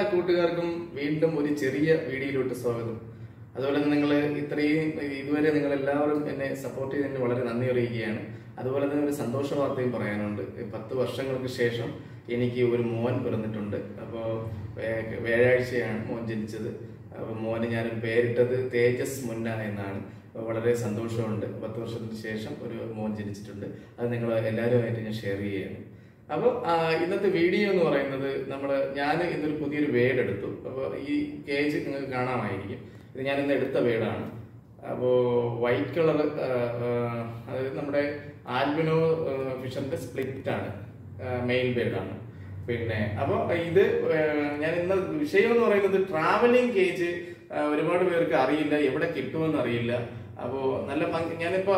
എല്ലാ കൂട്ടുകാർക്കും വീണ്ടും ഒരു ചെറിയ വീഡിയോയിലോട്ട് സ്വാഗതം. അതുപോലെ തന്നെ നിങ്ങൾ ഇതുവരെ നിങ്ങൾ എല്ലാവരും എന്നെ സപ്പോർട്ട് ചെയ്തതിന് വളരെ നന്ദി അറിയിക്കുകയാണ്. അതുപോലെ തന്നെ ഒരു സന്തോഷ വാർത്തയും പറയാനുണ്ട്. 10 വർഷങ്ങൾക്ക് ശേഷം എനിക്ക് ഒരു മോൻ പിറന്നിട്ടുണ്ട്. അപ്പോൾ വ്യാഴാഴ്ചയാണ് മോൻ ജനിച്ചത്. അപ്പോൾ മോന് ഞാനൊരു പേരിട്ടത് തേജസ് മുന്ന എന്നാണ്. വളരെ സന്തോഷമുണ്ട്. 10 വർഷത്തിന് ശേഷം ഒരു മോൻ ജനിച്ചിട്ടുണ്ട്. അത് നിങ്ങൾ എല്ലാവരുമായിട്ട് ഞാൻ ഷെയർ ചെയ്യുകയാണ്. അപ്പോൾ ഇന്നത്തെ വീഡിയോ എന്ന് പറയുന്നത് ഞാൻ ഇന്നൊരു പുതിയൊരു വേഡ് എടുത്തു. അപ്പോൾ ഈ കേജ് നിങ്ങൾക്ക് കാണാമായിരിക്കും. ഇത് ഞാൻ ഇന്ന് എടുത്ത വേഡാണ്. അപ്പോൾ വൈറ്റ് കളർ, അതായത് നമ്മുടെ ആൽബിനോ ഫിഷറിന്റെ സ്പ്ലിറ്റ് ആണ്, മെയിൽ ബേഡാണ്. പിന്നെ അപ്പോൾ ഇത് ഞാൻ ഇന്ന് വിഷയം എന്ന് പറയുന്നത് ട്രാവലിംഗ് കേജ്. ഒരുപാട് പേർക്ക് അറിയില്ല, എവിടെ കിട്ടുമെന്ന് അറിയില്ല. അപ്പോൾ നല്ല ഞാനിപ്പോൾ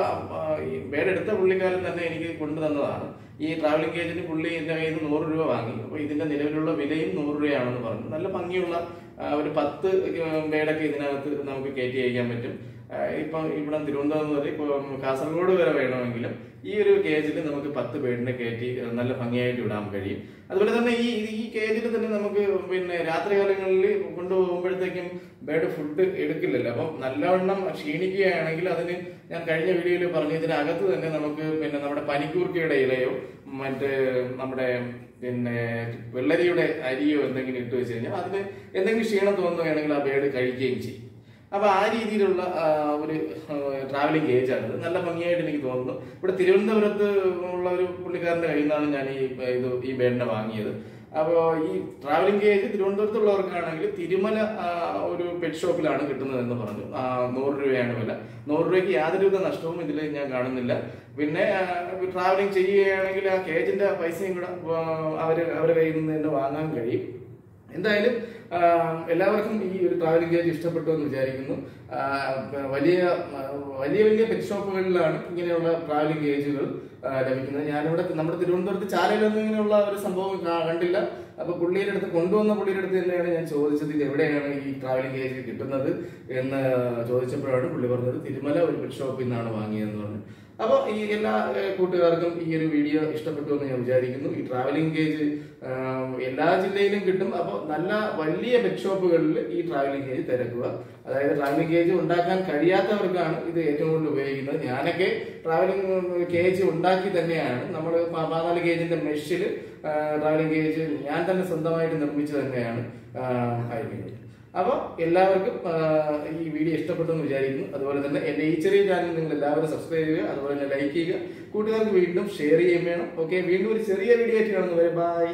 ഈ ബേഡ് എടുത്ത പുള്ളിക്കാരൻ തന്നെ എനിക്ക് കൊണ്ടുതന്നതാണ്. ഈ ട്രാവലിംഗ് കേജിന് പുള്ളി എൻ്റെ കയ്യിൽ നിന്ന് 100 രൂപ വാങ്ങി. അപ്പോൾ ഇതിന്റെ നിലവിലുള്ള വിലയും 100 രൂപയാണെന്ന് പറഞ്ഞു. നല്ല ഭംഗിയുള്ള ഒരു 10 ബേഡൊക്കെ ഇതിനകത്ത് നമുക്ക് കയറ്റി അയക്കാൻ പറ്റും. ഇപ്പം ഇവിടെ തിരുവനന്തപുരം മുതൽ കാസർഗോഡ് വരെ വേണമെങ്കിലും ഈ ഒരു കേജിൽ നമുക്ക് 10 ബേഡിനെ കയറ്റി നല്ല ഭംഗിയായിട്ട് വിടാൻ കഴിയും. അതുപോലെ തന്നെ ഈ കേജിൽ തന്നെ നമുക്ക് പിന്നെ രാത്രികാലങ്ങളിൽ കൊണ്ടുപോകുമ്പോഴത്തേക്കും ബേഡ് ഫുഡ് എടുക്കില്ലല്ലോ. അപ്പം നല്ലവണ്ണം ക്ഷീണിക്കുകയാണെങ്കിൽ അതിന് ഞാൻ കഴിഞ്ഞ വീഡിയോയിൽ പറഞ്ഞു, ഇതിനകത്ത് തന്നെ നമുക്ക് പിന്നെ നമ്മുടെ പനിക്കൂർക്കയുടെ ഇലയോ നമ്മുടെ വെള്ളരിയുടെ അരിയോ എന്തെങ്കിലും ഇട്ട് വെച്ച് കഴിഞ്ഞാൽ അതിന് എന്തെങ്കിലും ക്ഷീണം തോന്നുകയാണെങ്കിൽ ആ ബേഡ് കഴിക്കുകയും ചെയ്യും. അപ്പൊ ആ രീതിയിലുള്ള ഒരു ട്രാവലിംഗ് കേജാണ്. നല്ല ഭംഗിയായിട്ട് എനിക്ക് തോന്നുന്നു. ഇവിടെ തിരുവനന്തപുരത്ത് ഉള്ള ഒരു പുള്ളിക്കാരന്റെ കയ്യിൽ നിന്നാണ് ഞാൻ ഈ ബേഡിനെ വാങ്ങിയത്. അപ്പോൾ ഈ ട്രാവലിംഗ് കേജ് തിരുവനന്തപുരത്തുള്ളവർക്കാണെങ്കിൽ തിരുമല ഒരു പെറ്റ് ഷോപ്പിലാണ് കിട്ടുന്നത് എന്ന് പറഞ്ഞു. 100 രൂപയാണ് വില. 100 രൂപയ്ക്ക് യാതൊരുവിധ നഷ്ടവും ഇതിൽ ഞാൻ കാണുന്നില്ല. പിന്നെ ട്രാവലിംഗ് ചെയ്യുകയാണെങ്കിൽ ആ കേജിന്റെ പൈസയും കൂടെ അവരുടെ കയ്യിൽ നിന്ന് തന്നെ വാങ്ങാൻ കഴിയും. എന്തായാലും എല്ലാവർക്കും ഈ ഒരു ട്രാവലിംഗ് കേജ് ഇഷ്ടപ്പെട്ടു എന്ന് വിചാരിക്കുന്നു. വലിയ വലിയ പെറ്റ് ഷോപ്പുകളിലാണ് ഇങ്ങനെയുള്ള ട്രാവലിംഗ് കേജുകൾ ലഭിക്കുന്നത്. ഞാനിവിടെ നമ്മുടെ തിരുവനന്തപുരത്ത് ചാലയിലൊന്നും ഇങ്ങനെയുള്ള ഒരു സംഭവം കണ്ടില്ല. അപ്പൊ പുള്ളിയുടെ അടുത്ത് തന്നെയാണ് ഞാൻ ചോദിച്ചത്, ഇത് എവിടെയാണ് ഈ ട്രാവലിംഗ് കേജ് കിട്ടുന്നത് എന്ന് ചോദിച്ചപ്പോഴാണ് പുള്ളി പറഞ്ഞത് തിരുമല ഒരു പെറ്റ് ഷോപ്പിൽ നിന്നാണ് വാങ്ങിയതെന്ന് പറഞ്ഞു. അപ്പോൾ ഈ എല്ലാ കൂട്ടുകാർക്കും ഈ ഒരു വീഡിയോ ഇഷ്ടപ്പെട്ടു എന്ന് ഞാൻ വിചാരിക്കുന്നു. ഈ ട്രാവലിംഗ് കേജ് എല്ലാ ജില്ലയിലും കിട്ടും. അപ്പോൾ നല്ല വലിയ പെറ്റ് ഷോപ്പുകളിൽ ഈ ട്രാവലിംഗ് കേജ് തിരക്കുക. അതായത് ട്രാവലിംഗ് കേജ് ഉണ്ടാക്കാൻ കഴിയാത്തവർക്കാണ് ഇത് ഏറ്റവും കൂടുതൽ ഉപയോഗിക്കുന്നത്. ഞാനൊക്കെ ട്രാവലിംഗ് കേജ് ഉണ്ടാക്കി തന്നെയാണ്. നമ്മൾ 14 കേജിന്റെ മെഷിൽ ട്രാവലിംഗ് കേജ് ഞാൻ തന്നെ സ്വന്തമായിട്ട് നിർമ്മിച്ചു തന്നെയാണ് അയക്കുന്നത്. അപ്പോൾ എല്ലാവർക്കും ഈ വീഡിയോ ഇഷ്ടപ്പെട്ടെന്ന് വിചാരിക്കുന്നു. അതുപോലെ തന്നെ എൻ്റെ ഈ ചെറിയ ചാനൽ നിങ്ങൾ എല്ലാവരും സബ്സ്ക്രൈബ് ചെയ്യുക, അതുപോലെ തന്നെ ലൈക്ക് ചെയ്യുക, കൂട്ടുകാർക്ക് വീണ്ടും ഷെയർ ചെയ്യുകയും വേണം. ഓക്കെ, വീണ്ടും ഒരു ചെറിയ വീഡിയോ ആയിട്ട് കാണുന്നവരെ ബൈ.